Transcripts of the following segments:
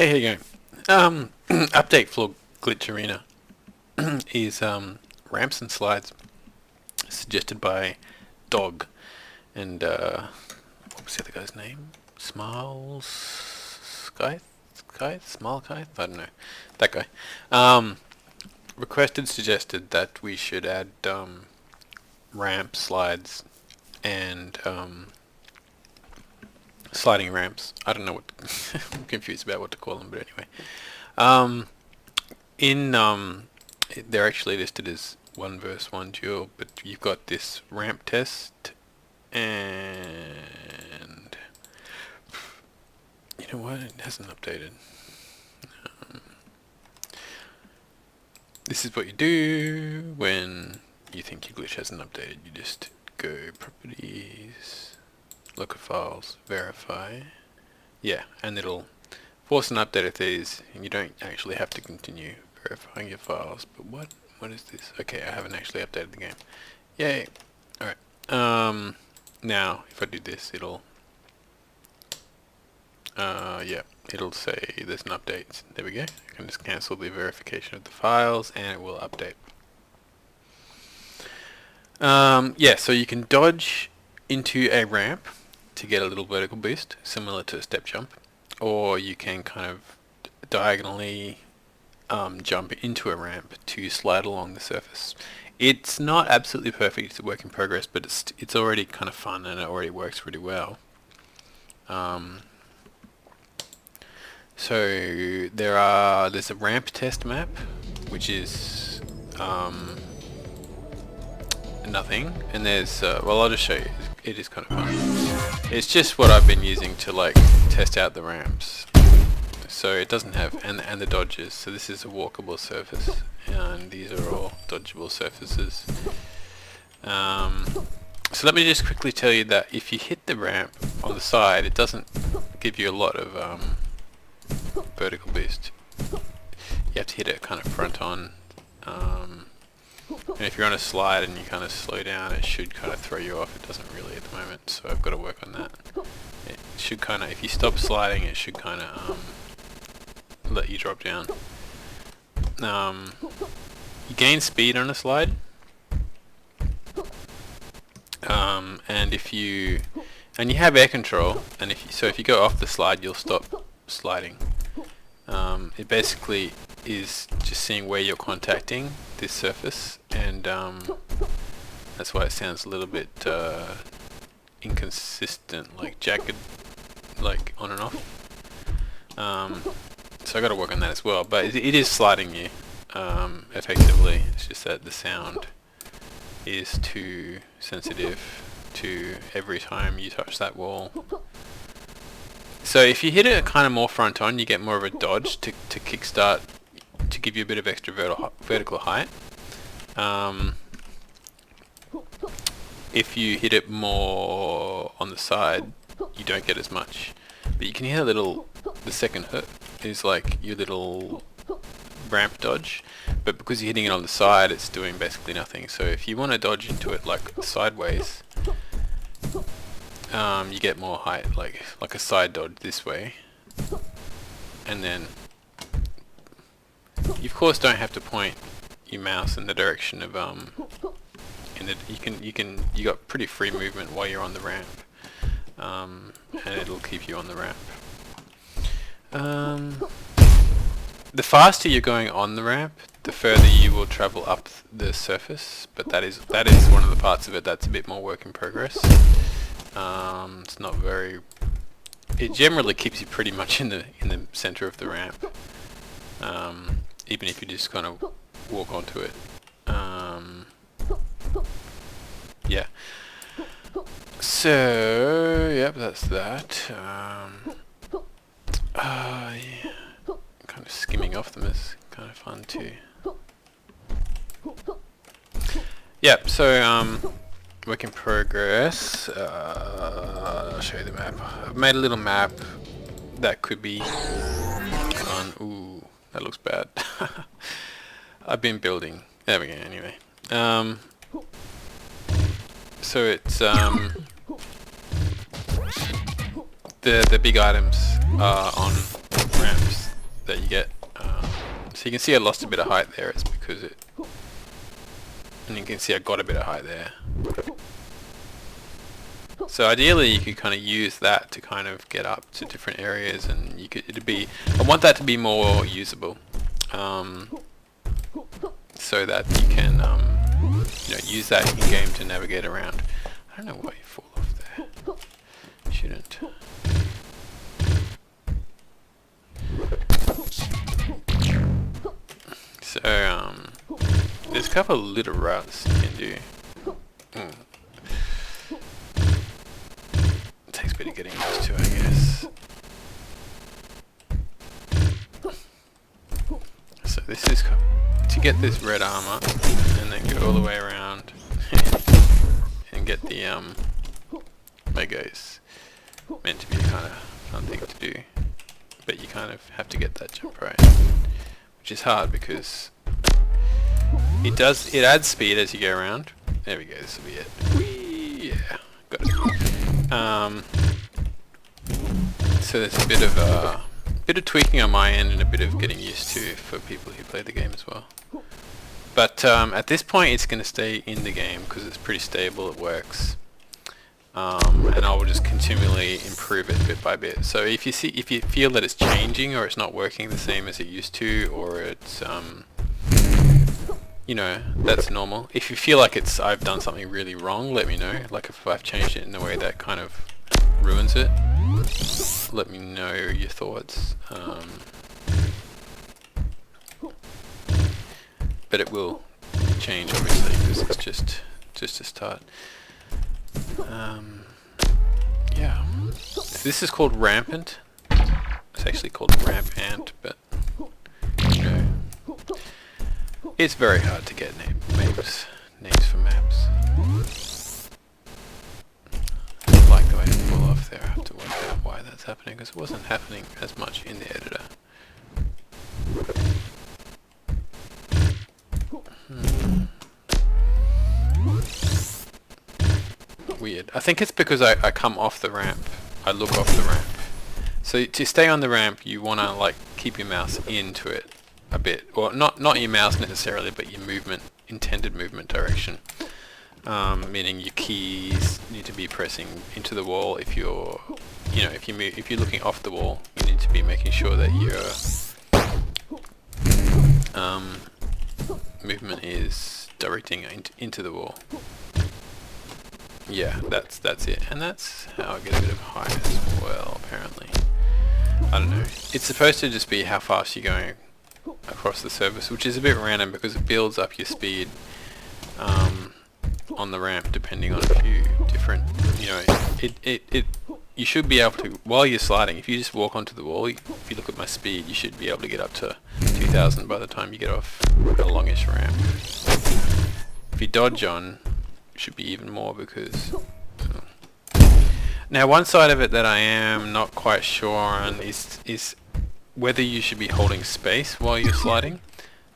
Hey, how you going? Update for Glitch Arena is ramps and slides suggested by Dog and what was the other guy's name? Smiles Smile Skythe? I don't know. That guy. Requested suggested that we should add ramp slides and sliding ramps. I don't know what I'm confused about what to call them, but anyway. In they're actually listed as 1 vs 1 duel, but you've got this ramp test, and you know what? It hasn't updated. This is what you do when you think your glitch hasn't updated. You just go properties, look at files, verify. Yeah, and it'll force an update of these, and you don't actually have to continue verifying your files. But what is this? Okay, I haven't actually updated the game. Yay! Alright. Now if I do this, it'll yeah, it'll say there's an update. There we go. I can just cancel the verification of the files and it will update. Yeah, so you can dodge into a ramp to get a little vertical boost, similar to a step jump, or you can kind of diagonally jump into a ramp to slide along the surface. It's not absolutely perfect, it's a work in progress, but it's already kind of fun and it already works really well. So there's a ramp test map, which is nothing, and there's well, I'll just show you. It is kind of fun. It's just what I've been using to like test out the ramps. So it doesn't have and the dodges. So this is a walkable surface, and these are all dodgeable surfaces. So let me just quickly tell you that if you hit the ramp on the side, it doesn't give you a lot of vertical boost. You have to hit it kind of front on. And if you're on a slide and you kind of slow down, it should kind of throw you off. It doesn't really at the moment, so I've got to work on that. It should kind of, if you stop sliding, it should kind of let you drop down. You gain speed on a slide, and if you have air control, and if you go off the slide, you'll stop sliding. It basically is just seeing where you're contacting this surface, and that's why it sounds a little bit inconsistent, like jagged, like on and off. So I got to work on that as well, but it is sliding you effectively. It's just that the sound is too sensitive to every time you touch that wall. So if you hit it kind of more front on, you get more of a dodge to kickstart, to give you a bit of extra vertical height. If you hit it more on the side, you don't get as much. But you can hear the second hit is like your little ramp dodge, but because you're hitting it on the side, it's doing basically nothing. So if you want to dodge into it like sideways, you get more height, like a side dodge this way, and then you of course don't have to point your mouse in the direction of you got pretty free movement while you're on the ramp, and it'll keep you on the ramp. The faster you're going on the ramp, the further you will travel up the surface, but that is one of the parts of it that's a bit more work in progress. It's not very. It generally keeps you pretty much in the center of the ramp, even if you just kind of walk onto it. Yeah. So yep, that's that. Yeah. Kind of skimming off them is kind of fun too. Yep. So work in progress. I'll show you the map. I've made a little map that could be on. Ooh, that looks bad. I've been building. There we go. Anyway, so it's the big items are on ramps. So you can see I lost a bit of height there. It's because it, and you can see I got a bit of height there. So ideally you could kind of use that to kind of get up to different areas, and you could, I want that to be more usable, so that you can use that in game to navigate around. I don't know why you fall off there. You shouldn't. So there's a couple of little routes you can do. Takes a bit of getting used to, I guess. So this is to get this red armor, and then go all the way around and get the Legos. Meant to be kind of fun thing to do, but you kind of have to get that jump right, which is hard because it adds speed as you go around. There we go. This will be it. Whee! Yeah, got it. So there's a bit of tweaking on my end and a bit of getting used to for people who play the game as well. But at this point, it's going to stay in the game because it's pretty stable. It works, and I will just continually improve it bit by bit. So if you feel that it's changing or it's not working the same as it used to, or it's that's normal. If you feel like I've done something really wrong, let me know. Like if I've changed it in a way that kind of ruins it, let me know your thoughts. But it will change obviously because it's just a start. Yeah. So this is called rampant. It's actually called ramp ant, but it's very hard to get names for maps. I like the way I fall off there. I have to work out why that's happening because it wasn't happening as much in the editor. Weird. I think it's because I come off the ramp. I look off the ramp. So to stay on the ramp, you want to like keep your mouse into it a bit, or not your mouse necessarily, but your intended movement direction. Meaning your keys need to be pressing into the wall. If you're looking off the wall, you need to be making sure that your movement is directing into the wall. Yeah, that's it, and that's how I get a bit of height as well. Apparently, I don't know. It's supposed to just be how fast you're going across the surface, which is a bit random because it builds up your speed on the ramp depending on a few different. You should be able to, while you're sliding, if you just walk onto the wall, if you look at my speed, you should be able to get up to 2000 by the time you get off a longish ramp. If you dodge on, it should be even more because... Now one side of it that I am not quite sure on is whether you should be holding space while you're sliding.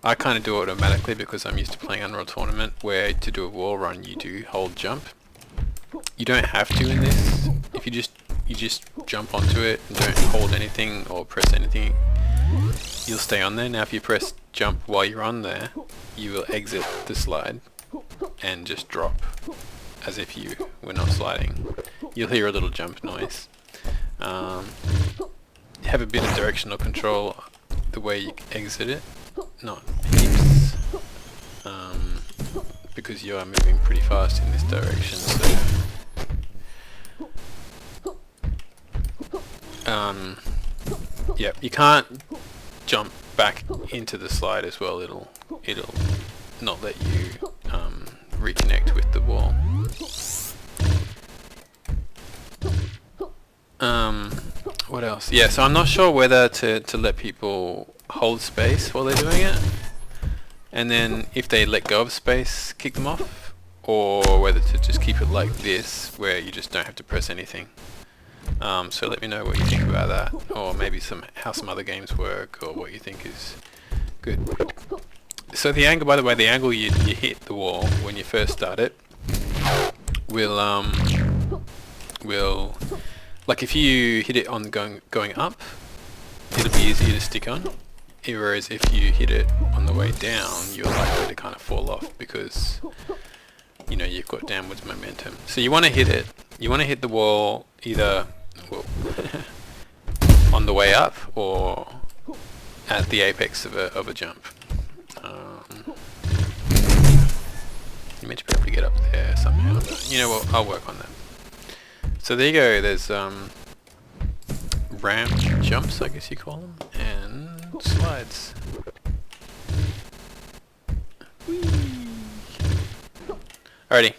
I kind of do it automatically because I'm used to playing Unreal Tournament, where to do a wall run you do hold jump. You don't have to in this. If you just jump onto it and don't hold anything or press anything, you'll stay on there. Now if you press jump while you're on there, you will exit the slide and just drop as if you were not sliding. You'll hear a little jump noise. Have a bit of directional control the way you exit it, not heaps, because you are moving pretty fast in this direction. So yeah, you can't jump back into the slide as well. It'll not let you reconnect with the wall. What else? Yeah, so I'm not sure whether to let people hold space while they're doing it, and then if they let go of space, kick them off, or whether to just keep it like this, where you just don't have to press anything. So let me know what you think about that, or maybe how some other games work, or what you think is good. So the angle, by the way, the angle you hit the wall when you first start it will like if you hit it on going up, it'll be easier to stick on. Whereas if you hit it on the way down, you're likely to kind of fall off because, you know, you've got downwards momentum. So you want to hit it. You want to hit the wall either, well, on the way up or at the apex of a jump. You meant to be able to get up there somehow. But you know what? I'll work on that. So there you go. There's ramp jumps, I guess you call them, and slides. Whee! Alrighty.